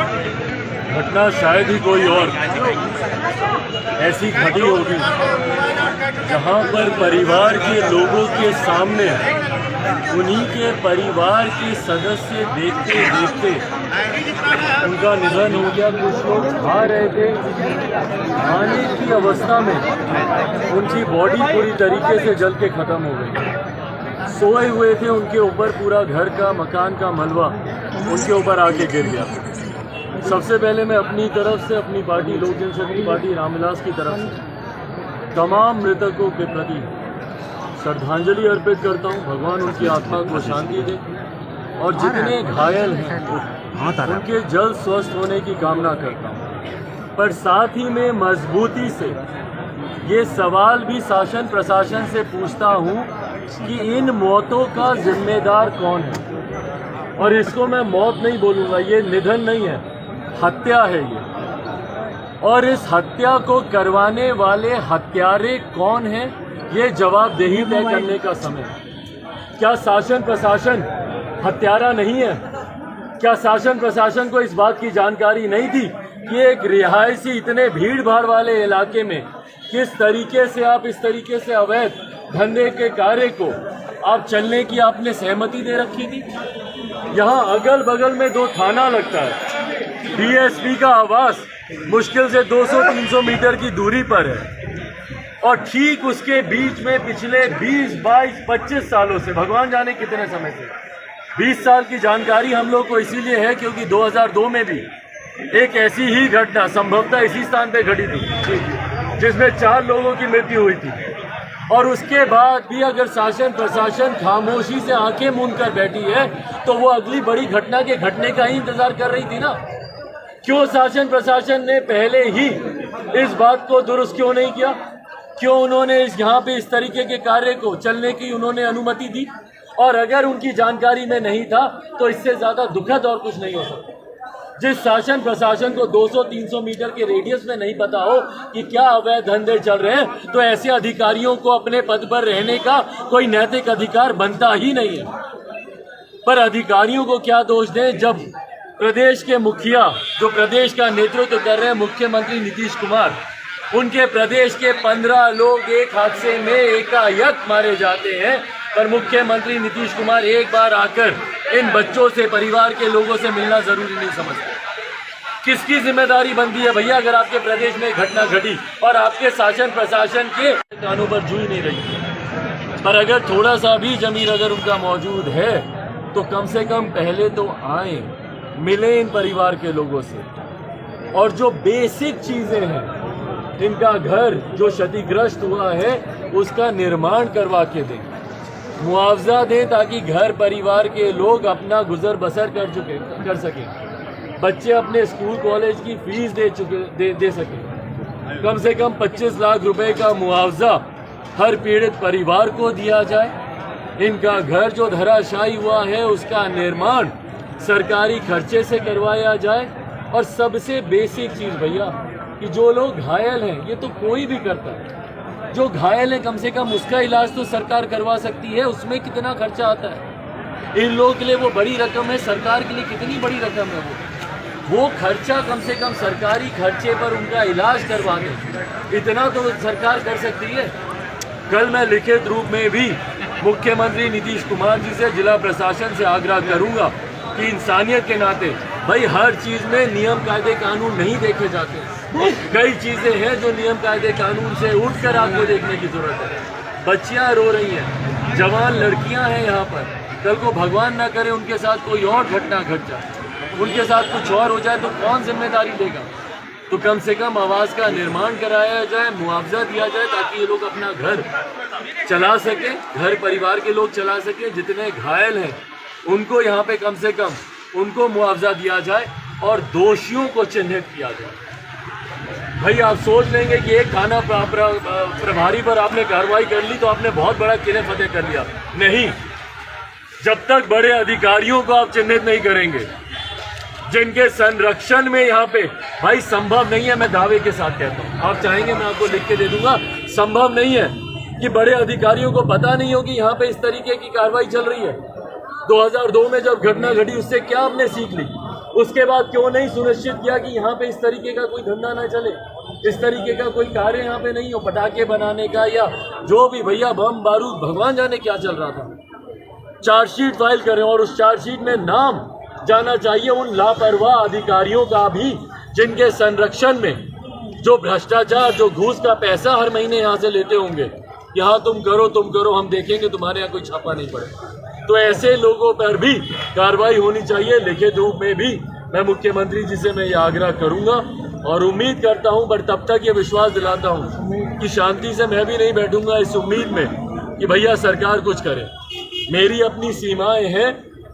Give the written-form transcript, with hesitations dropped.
घटना शायद ही कोई और ऐसी घटी होगी जहां पर परिवार के लोगों के सामने उन्हीं के परिवार के सदस्य देखते देखते उनका निधन हो गया। कुछ लोग खा रहे थे, खाने की अवस्था में उनकी बॉडी पूरी तरीके से जल के ख़त्म हो गई। सोए हुए थे, उनके ऊपर पूरा घर का मकान का मलबा उनके ऊपर आके गिर गया। सबसे पहले मैं अपनी तरफ से, अपनी पार्टी लोक जनशक्ति पार्टी रामविलास की तरफ से तमाम मृतकों के प्रति श्रद्धांजलि अर्पित करता हूं। भगवान उनकी आत्मा को शांति दे और जितने घायल हैं उनके जल्द स्वस्थ होने की कामना करता हूं। पर साथ ही में मजबूती से ये सवाल भी शासन प्रशासन से पूछता हूं कि इन मौतों का जिम्मेदार कौन है। और इसको मैं मौत नहीं बोलूँगा, ये निधन नहीं है, हत्या है ये। और इस हत्या को करवाने वाले हत्यारे कौन हैं, ये जवाबदेही तय करने का समय है। क्या शासन प्रशासन हत्यारा नहीं है? क्या शासन प्रशासन को इस बात की जानकारी नहीं थी कि एक रिहायशी इतने भीड़ भाड़ वाले इलाके में किस तरीके से आप इस तरीके से अवैध धंधे के कार्य को आप चलने की आपने सहमति दे रखी थी? यहाँ अगल बगल में 2 थाना लगता है, डीएसपी का आवास मुश्किल से 200-300 मीटर की दूरी पर है। और ठीक उसके बीच में पिछले 20, 22, 25 सालों से, भगवान जाने कितने समय से, 20 साल की जानकारी हम लोग को इसीलिए है क्योंकि 2002 में भी एक ऐसी ही घटना संभवतः इसी स्थान पे घटी थी जिसमें 4 लोगों की मृत्यु हुई थी। और उसके बाद भी अगर शासन प्रशासन खामोशी से आंखें मूंद कर बैठी है तो वो अगली बड़ी घटना के घटने का ही इंतजार कर रही थी ना। क्यों शासन प्रशासन ने पहले ही इस बात को दुरुस्त क्यों नहीं किया? क्यों उन्होंने यहाँ पे इस तरीके के कार्य को चलने की उन्होंने अनुमति दी? और अगर उनकी जानकारी में नहीं था तो इससे ज्यादा दुखद और कुछ नहीं हो सकता। जिस शासन प्रशासन को 200-300 मीटर के रेडियस में नहीं पता हो कि क्या अवैध धंधे चल रहे हैं, तो ऐसे अधिकारियों को अपने पद पर रहने का कोई नैतिक अधिकार बनता ही नहीं है। पर अधिकारियों को क्या दोष दें जब प्रदेश के मुखिया, जो प्रदेश का नेतृत्व कर रहे हैं मुख्यमंत्री नीतीश कुमार, उनके प्रदेश के 15 लोग एक हादसे में एकाएक मारे जाते हैं। पर मुख्यमंत्री नीतीश कुमार एक बार आकर इन बच्चों से, परिवार के लोगों से मिलना जरूरी नहीं समझते। किसकी जिम्मेदारी बनती है भैया अगर आपके प्रदेश में घटना घटी और आपके शासन प्रशासन के कानों पर जूझ नहीं रही? पर अगर थोड़ा सा भी जमीर अगर उनका मौजूद है तो कम से कम पहले तो आए, मिले इन परिवार के लोगों से और जो बेसिक चीजें हैं, इनका घर जो क्षतिग्रस्त हुआ है उसका निर्माण करवा के दें, मुआवजा दें ताकि घर परिवार के लोग अपना गुजर बसर कर सकें, बच्चे अपने स्कूल कॉलेज की फीस दे सकें। कम से कम 25 लाख रुपए का मुआवजा हर पीड़ित परिवार को दिया जाए। इनका घर जो धराशायी हुआ है उसका निर्माण सरकारी खर्चे से करवाया जाए। और सबसे बेसिक चीज़ भैया कि जो लोग घायल हैं, ये तो कोई भी करता है, जो घायल है कम से कम उसका इलाज तो सरकार करवा सकती है। उसमें कितना खर्चा आता है? इन लोगों के लिए वो बड़ी रकम है, सरकार के लिए कितनी बड़ी रकम है वो खर्चा कम से कम सरकारी खर्चे पर उनका इलाज करवा दें, इतना तो सरकार कर सकती है। कल मैं लिखित रूप में भी मुख्यमंत्री नीतीश कुमार जी से, जिला प्रशासन से आग्रह करूंगा कि इंसानियत के नाते भाई हर चीज़ में नियम कायदे कानून नहीं देखे जाते। कई चीज़ें हैं जो नियम कायदे कानून से उठकर आपको देखने की जरूरत है। बच्चियां रो रही हैं, जवान लड़कियां हैं यहाँ पर, कल को भगवान ना करे उनके साथ कोई और घटना घट जाए, उनके साथ कुछ और हो जाए तो कौन जिम्मेदारी देगा? तो कम से कम आवास का निर्माण कराया जाए, मुआवजा दिया जाए ताकि ये लोग अपना घर चला सके, घर परिवार के लोग चला सके। जितने घायल हैं उनको यहाँ पे कम से कम उनको मुआवजा दिया जाए और दोषियों को चिन्हित किया जाए। भाई आप सोच लेंगे कि एक थाना प्रभारी पर आपने कार्रवाई कर ली तो आपने बहुत बड़ा किले फतेह कर लिया। नहीं, जब तक बड़े अधिकारियों को आप चिन्हित नहीं करेंगे, जिनके संरक्षण में यहाँ पे भाई संभव नहीं है, मैं दावे के साथ कहता हूँ, आप चाहेंगे मैं आपको लिख के दे दूंगा, संभव नहीं है कि बड़े अधिकारियों को पता नहीं हो कि यहाँ पे इस तरीके की कार्रवाई चल रही है। 2002 में जब घटना घटी उससे क्या आपने सीख ली? उसके बाद क्यों नहीं सुनिश्चित किया कि यहाँ पे इस तरीके का कोई धंधा ना चले, इस तरीके का कोई कार्य यहाँ पे नहीं हो, पटाखे बनाने का या जो भी, भैया बम बारूद भगवान जाने क्या चल रहा था। चार्जशीट फाइल करें और उस चार्जशीट में नाम जाना चाहिए उन लापरवाह अधिकारियों का भी जिनके संरक्षण में जो भ्रष्टाचार, जो घूस का पैसा हर महीने यहाँ से लेते होंगे, यहाँ तुम करो हम देखेंगे, तुम्हारे यहाँ कोई छापा नहीं पड़े। तो ऐसे लोगों पर भी कार्रवाई होनी चाहिए। लिखित रूप में भी मैं मुख्यमंत्री जी से मैं ये आग्रह करूंगा और उम्मीद करता हूं, पर तब तक ये विश्वास दिलाता हूं कि शांति से मैं भी नहीं बैठूंगा इस उम्मीद में कि भैया सरकार कुछ करे। मेरी अपनी सीमाएं हैं